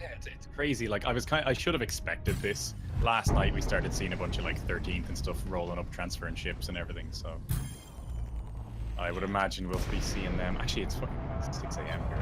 Yeah, it's crazy. Like I should have expected this. Last night we started seeing a bunch of like 13th and stuff rolling up, transferring ships and everything. So I would imagine we'll be seeing them. Actually, it's fucking 6 a.m. here.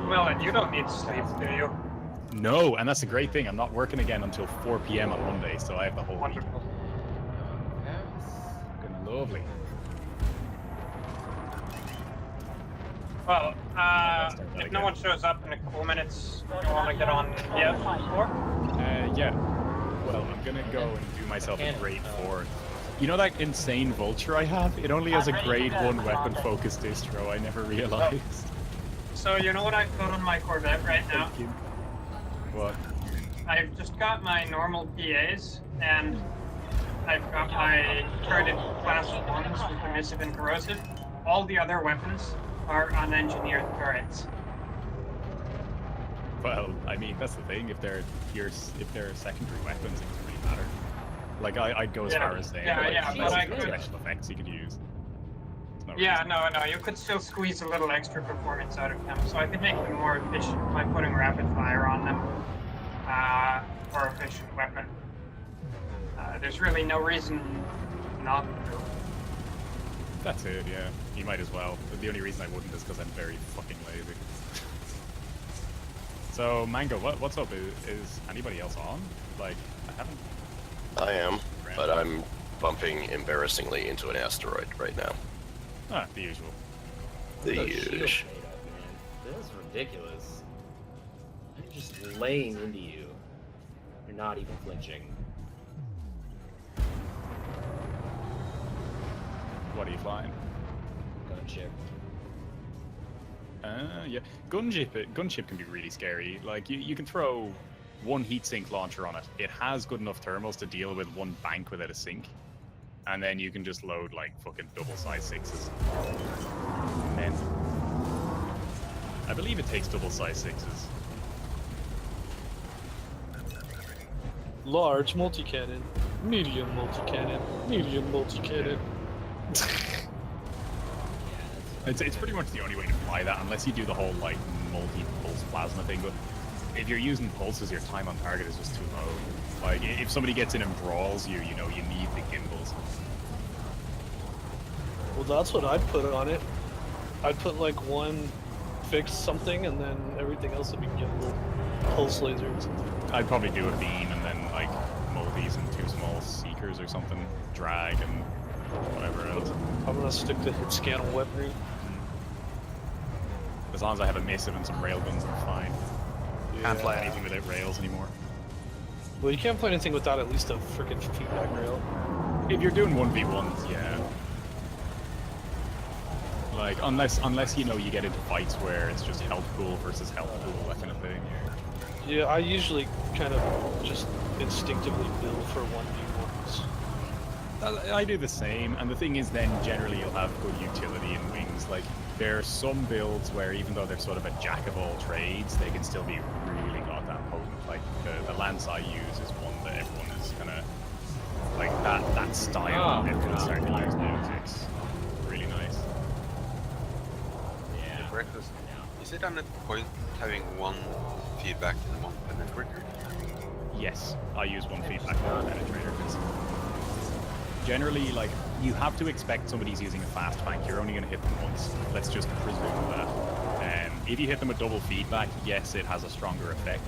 Well, and you don't need sleep, do you? No, and that's a great thing. I'm not working again until 4 p.m. on Monday, so I have the whole week. Wonderful. Fucking lovely. Well, if no one shows up in a couple minutes, you want to get on the yeah. Well, I'm gonna go and do myself a grade 4. You know that insane vulture I have? It only has a grade 1 weapon focus distro. I never realized. So you know what I've got on my Corvette right now? What? I've just got my normal PAs, and I've got my turreted class 1s with emissive and corrosive. All the other weapons are unengineered turrets. Well, I mean, that's the thing. If they're secondary weapons, it doesn't really matter. Like I'd go as far as saying, but I could special effects you could use. No, you could still squeeze a little extra performance out of them, so I could make them more efficient by putting rapid fire on them, or efficient weapon. There's really no reason not to. That's it, yeah. You might as well. The only reason I wouldn't is because I'm very fucking lazy. So, Mango, what's up? Is anybody else on? Like, I haven't... I am, but I'm bumping embarrassingly into an asteroid right now. Ah, the usual. The usual. This is ridiculous. I'm just laying into you. You're not even flinching. What are you flying? Gunship. Yeah. Gunship can be really scary. Like, you can throw one heatsink launcher on it. It has good enough thermals to deal with one bank without a sink. And then you can just load, like, fucking double-size 6s. And I believe it takes double-size 6s. Large multi-cannon, medium multi-cannon, medium multi-cannon. It's pretty much the only way to fly that, unless you do the whole, like, multi-pulse plasma thing. But if you're using pulses, your time on target is just too low. Like, if somebody gets in and brawls you, you know, you need the gimbals. Well, that's what I'd put on it. I'd put, like, one fixed something, and then everything else would be gimbal. Pulse laser or something. I'd probably do a beam, and then, like, multis and 2 small seekers or something. Drag and whatever else. I'm gonna stick to hit scan on weaponry. As long as I have a missive and some railguns, I'm fine. Yeah. Can't fly anything without rails anymore. Well, you can't play anything without at least a freaking feedback rail. If you're doing 1v1s, yeah. Like, unless you know you get into fights where it's just health pool versus health pool, that kind of thing. Yeah, I usually kind of just instinctively build for 1v1s. I do the same, and the thing is then generally you'll have good utility in wings. Like, there are some builds where even though they're sort of a jack of all trades, they can still be really goddamn potent. Like, the lance I use is one that everyone is kind of, like, that style, everyone's starting to use now. It's really nice. Yeah. Breakfast. Is it on the point having one feedback and one penetrator? Yes, I use one feedback and one penetrator. Generally, like, you have to expect somebody's using a fast bank. You're only going to hit them once. Let's just presume that. If you hit them with double feedback, yes, it has a stronger effect.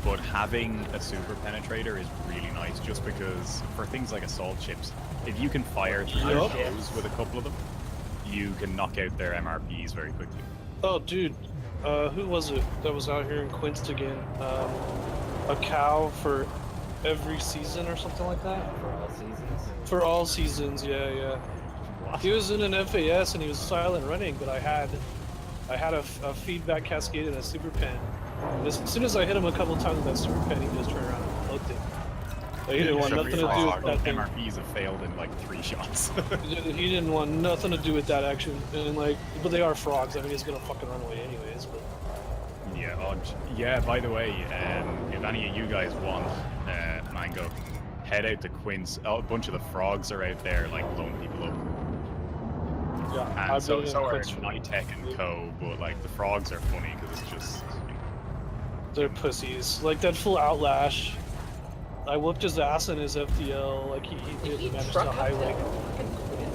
But having a super penetrator is really nice, just because for things like assault ships, if you can fire through their nose with a couple of them, you can knock out their MRPs very quickly. Oh, dude, who was it that was out here in Quinst again? A cow for every season or something like that? For all seasons? For all seasons, yeah. He was in an FAS and he was silent running, but I had a feedback cascade and a super pen. And as soon as I hit him a couple times with that super pen, he just turned around and looked it. Like, he didn't want nothing to do with that thing. MRPs have failed in like 3 shots. He didn't want nothing to do with that action, and like, but they are frogs. I mean, he's gonna fucking run away anyways. But yeah. By the way, if any of you guys want Mango, head out to Quince. Oh, a bunch of the frogs are out there, like blowing people up. Yeah, And so been in are clips from Nitek and Co. But like the frogs are funny because it's just. They're pussies. Like that full outlash. I whooped his ass in his FTL. Like he didn't manage to highlight.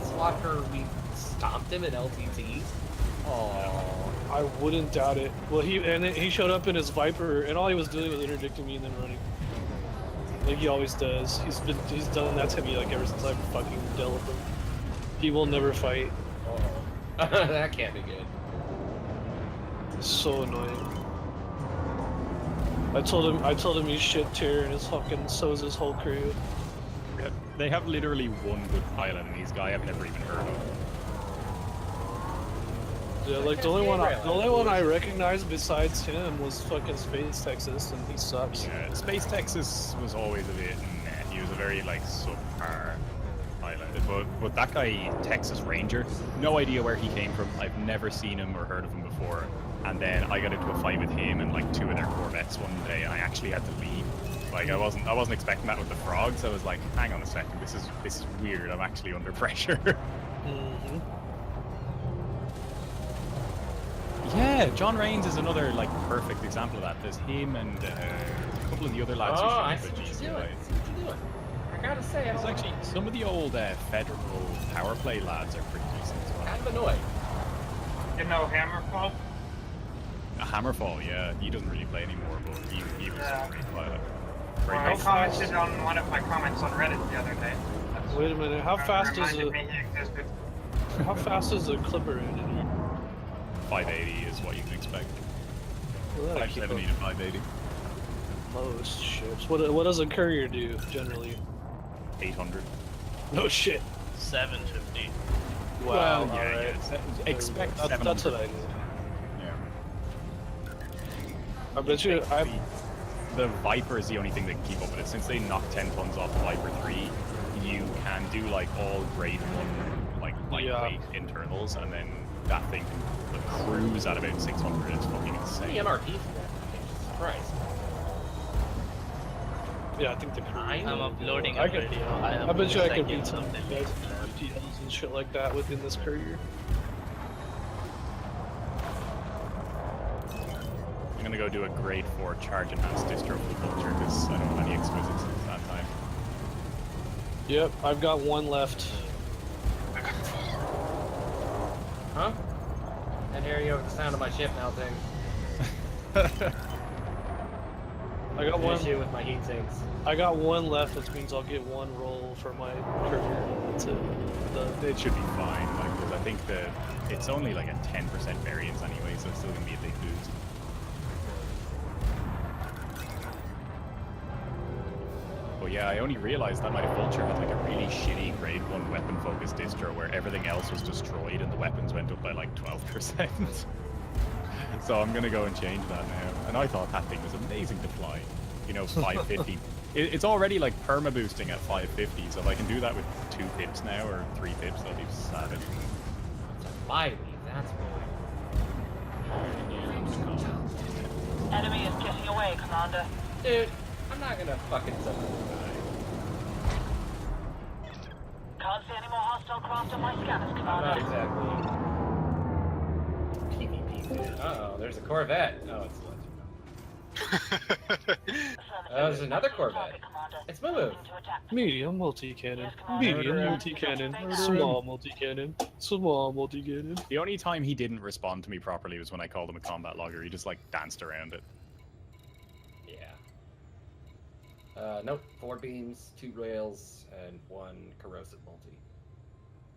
Swalker, we stomped him at LTT. Oh, I wouldn't doubt it. Well, he showed up in his Viper, and all he was doing was interdicting me and then running. Like he always does. He's done that to me like ever since I fucking dealt with him. He will never fight. oh. That can't be good. It's so annoying. I told him he's shit tier, and his fucking so is his whole crew. They have literally one good pilot, and these guy I've never even heard of. Yeah, like the only one I recognized besides him was fucking Space Texas, and he sucks. Yeah, Space Texas was always a bit meh. He was a very like subpar pilot. But that guy, Texas Ranger, no idea where he came from. I've never seen him or heard of him before. And then I got into a fight with him and like 2 of their Corvettes one day, and I actually had to leave. Like I wasn't expecting that with the frogs. I was like, hang on a second, this is weird. I'm actually under pressure. Mm-hmm. Yeah, John Rains is another like perfect example of that. There's him and a couple of the other lads Oh, I who see showed what up you're at doing. GCI. I see what you're doing. I gotta say, I There's don't actually some of the old federal power play lads are pretty decent as well. kind of annoyed. You know Hammerfall? Hammerfall, yeah, he doesn't really play anymore, but he was Yeah. a great pilot. Well, I commented on one of my comments on Reddit the other day. That's Wait a minute, how fast is reminded it? me he existed. How fast is the Clipper in here? 580 is what you can expect. Well, that'll keep 570 up to 580. most ships. What does a courier do generally? 800. No shit. 750. Wow. Well, yeah, alright. yeah. Expect That's 700. what I did. Yeah. I bet you. The Viper is the only thing that can keep up with it. Since they knocked 10 tons off the Viper 3, you can do like all grade 1 like lightweight internals, and then that thing can cruise at about 600. It's fucking The insane. MRP for that. Jesus Christ. Yeah, I think the courier. I'm uploading I a could- video. I bet you I could beat some something. FTLs and shit like that within this courier. I'm gonna go do a grade 4 charge enhanced distro for the culture because I don't have any exquisites at that time. Yep, I've got one left. Huh? And here you have the sound of my ship now, thing. I got one. Issue with my heat sinks. I got one left, which means I'll get one roll for my courier. That's it. It should be fine, like, because I think it's only like a 10% variance anyway, so it's still gonna be a big boost. But yeah, I only realized that my Vulture had like a really shitty grade 1 weapon focused distro where everything else was destroyed and the weapons went up by like 12%. So I'm gonna go and change that now. And I thought that thing was amazing to fly. You know, 550. It's already like perma boosting at 550, so if I can do that with 2 pips now or 3 pips, that'll be savage. Fly leave, that's why. Enemy is jetting away, Commander. Dude, I'm not gonna fucking send this Can't see any more hostile craft on my scanners, guy. I'm not Commander. exactly PvP good. Uh-oh, there's a Corvette. Oh, it's there's another Corvette. It's my move. Medium multi-cannon. Medium multi-cannon. Small multi-cannon. Small multi-cannon. The only time he didn't respond to me properly was when I called him a combat logger. He just like danced around it. Yeah. Nope. 4 beams, 2 rails, and 1 corrosive multi.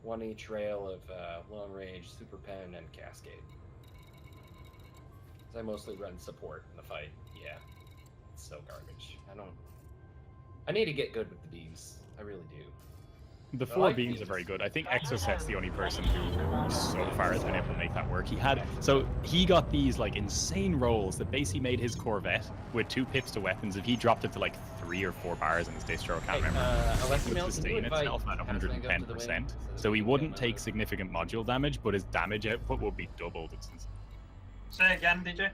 1 each rail of long range, super pen, and cascade. 'Cause I mostly run support in the fight. Yeah. It's so garbage. I need to get good with the beams. I really do. The I 4 like beams these. are very good. I think Exoset's the only person who so far has been able to make that work. He got these like insane rolls that basically made his Corvette with 2 pips to weapons. If he dropped it to like 3 or 4 bars in his distro, I can't remember. It would sustain itself at 110%. So he wouldn't take significant module damage, but his damage output would be doubled. It's insane. Say again, DJ.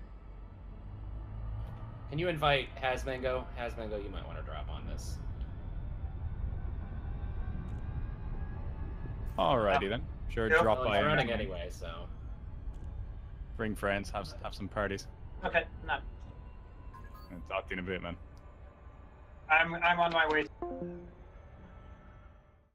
Can you invite Hasmango? Hasmango, you might want to drop on this. Alrighty then. Sure, Yep. drop Well, by. he's and running anyway, so. Bring friends, have some parties. Okay, no. And talk to you in a bit, man. I'm on my way.